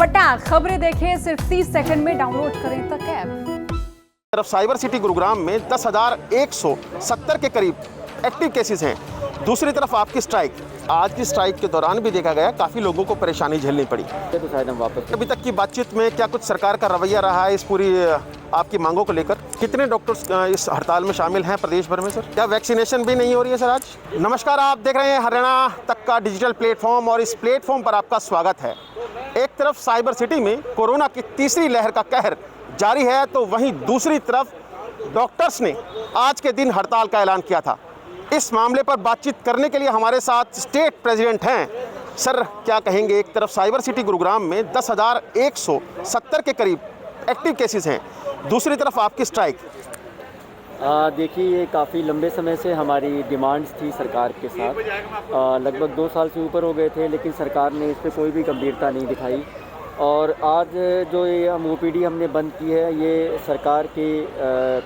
फटाक खबरें देखें सिर्फ 30 सेकंड में डाउनलोड करें तक ऐप। तरफ साइबर सिटी गुरुग्राम में 10,170 के करीब एक्टिव केसेस हैं। दूसरी तरफ आपकी स्ट्राइक, आज की स्ट्राइक के दौरान भी देखा गया काफ़ी लोगों को परेशानी झेलनी पड़ी। तो शायद हम वापस अभी तक की बातचीत में क्या कुछ सरकार का रवैया रहा है इस पूरी आपकी मांगों को लेकर? कितने डॉक्टर्स इस हड़ताल में शामिल हैं प्रदेश भर में सर? क्या वैक्सीनेशन भी नहीं हो रही है सर आज? नमस्कार, आप देख रहे हैं हरियाणा तक का डिजिटल प्लेटफॉर्म और इस प्लेटफॉर्म पर आपका स्वागत है। एक तरफ साइबर सिटी में कोरोना की तीसरी लहर का कहर जारी है, तो वहीं दूसरी तरफ डॉक्टर्स ने आज के दिन हड़ताल का ऐलान किया था। इस मामले पर बातचीत करने के लिए हमारे साथ स्टेट प्रेसिडेंट हैं। सर, क्या कहेंगे? एक तरफ साइबर सिटी गुरुग्राम में 10,170 के करीब एक्टिव केसेस हैं, दूसरी तरफ आपकी स्ट्राइक। देखिए, ये काफ़ी लंबे समय से हमारी डिमांड्स थी सरकार के साथ। लगभग 2 साल से ऊपर हो गए थे, लेकिन सरकार ने इस पर कोई भी गंभीरता नहीं दिखाई। और आज जो ये हम OPD हमने बंद की है, ये सरकार की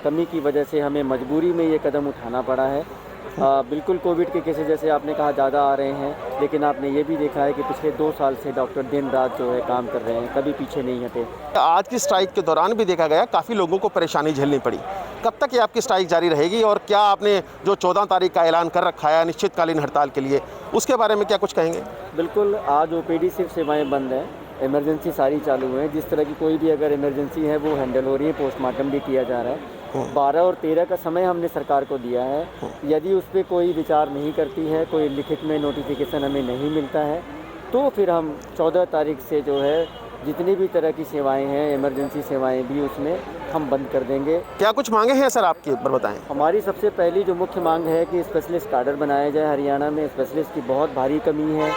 कमी की वजह से हमें मजबूरी में ये कदम उठाना पड़ा है। बिल्कुल कोविड के केसेस जैसे आपने कहा ज़्यादा आ रहे हैं, लेकिन आपने ये भी देखा है कि पिछले 2 साल से डॉक्टर दिन रात जो है काम कर रहे हैं, कभी पीछे नहीं हटे। आज की स्ट्राइक के दौरान भी देखा गया काफ़ी लोगों को परेशानी झेलनी पड़ी। कब तक ये आपकी स्ट्राइक जारी रहेगी और क्या आपने जो 14 तारीख का ऐलान कर रखा है अनिश्चितकालीन हड़ताल के लिए, उसके बारे में क्या कुछ कहेंगे? बिल्कुल, आज OPD सिर्फ सेवाएँ बंद हैं, इमरजेंसी सारी चालू हैं। जिस तरह की कोई भी अगर इमरजेंसी है वो हैंडल हो रही है, पोस्टमार्टम भी किया जा रहा है। 12 और 13 का समय हमने सरकार को दिया है। यदि उस पर कोई विचार नहीं करती है, कोई लिखित में नोटिफिकेशन हमें नहीं मिलता है, तो फिर हम 14 तारीख से जो है जितनी भी तरह की सेवाएं हैं, इमरजेंसी सेवाएं भी उसमें हम बंद कर देंगे। क्या कुछ मांगे हैं सर आपकी, एक बार बताएं। हमारी सबसे पहली जो मुख्य मांग है कि स्पेशलिस्ट काडर बनाया जाए। हरियाणा में स्पेशलिस्ट की बहुत भारी कमी है।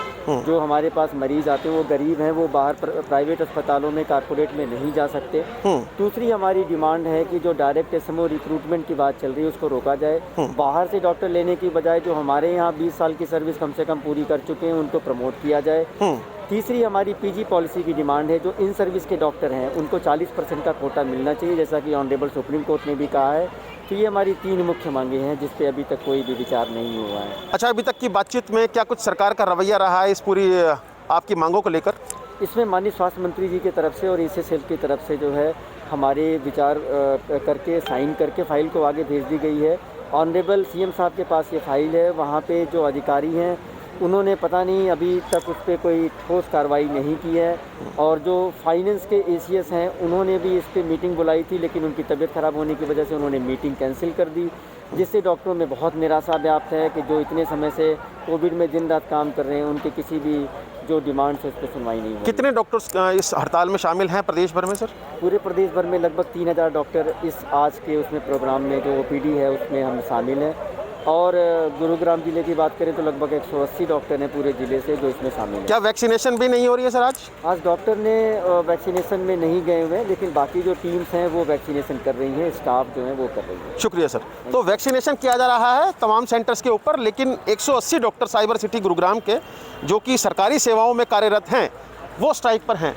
जो हमारे पास मरीज़ आते हैं वो गरीब हैं, वो बाहर प्राइवेट अस्पतालों में, कारपोरेट में नहीं जा सकते। दूसरी हमारी डिमांड है कि जो डायरेक्ट SMO रिक्रूटमेंट की बात चल रही है उसको रोका जाए। बाहर से डॉक्टर लेने की बजाय जो हमारे यहाँ 20 साल की सर्विस कम से कम पूरी कर चुके हैं उनको प्रमोट किया जाए। तीसरी हमारी PG पॉलिसी की डिमांड है। जो इन सर्विस के डॉक्टर हैं उनको 40% का कोटा मिलना चाहिए, जैसा कि ऑनरेबल सुप्रीम कोर्ट ने भी कहा है। तो ये हमारी 3 मुख्य मांगे हैं जिस पे अभी तक कोई भी विचार नहीं हुआ है। अच्छा, अभी तक की बातचीत में क्या कुछ सरकार का रवैया रहा है इस पूरी आपकी मांगों को लेकर? इसमें माननीय स्वास्थ्य मंत्री जी की तरफ से और ECHL की तरफ से जो है हमारे विचार करके साइन करके फाइल को आगे भेज दी गई है। ऑनरेबल CM साहब के पास ये फाइल है। वहाँ पे जो अधिकारी हैं उन्होंने पता नहीं अभी तक उस पर कोई ठोस कार्रवाई नहीं की है। और जो फाइनेंस के ACS हैं उन्होंने भी इस पर मीटिंग बुलाई थी, लेकिन उनकी तबीयत ख़राब होने की वजह से उन्होंने मीटिंग कैंसिल कर दी, जिससे डॉक्टरों में बहुत निराशा व्याप्त है कि जो इतने समय से कोविड में दिन रात काम कर रहे हैं उनके किसी भी जो डिमांड्स है उस पर सुनवाई नहीं हुई। कितने डॉक्टर्स इस हड़ताल में शामिल हैं प्रदेश भर में सर? पूरे प्रदेश भर में लगभग 3000 डॉक्टर इस आज के उसमें प्रोग्राम में जो OPD है उसमें हम शामिल हैं। और गुरुग्राम जिले की बात करें तो लगभग 180 डॉक्टर हैं पूरे जिले से जो इसमें शामिल हैं। क्या वैक्सीनेशन भी नहीं हो रही है सर आज? आज डॉक्टर ने वैक्सीनेशन में नहीं गए हुए हैं, लेकिन बाकी जो टीम्स हैं वो वैक्सीनेशन कर रही हैं, स्टाफ जो है वो कर रही है। शुक्रिया सर। तो वैक्सीनेशन किया जा रहा है तमाम सेंटर्स के ऊपर, लेकिन 180 डॉक्टर साइबर सिटी गुरुग्राम के जो कि सरकारी सेवाओं में कार्यरत हैं वो स्ट्राइक पर हैं।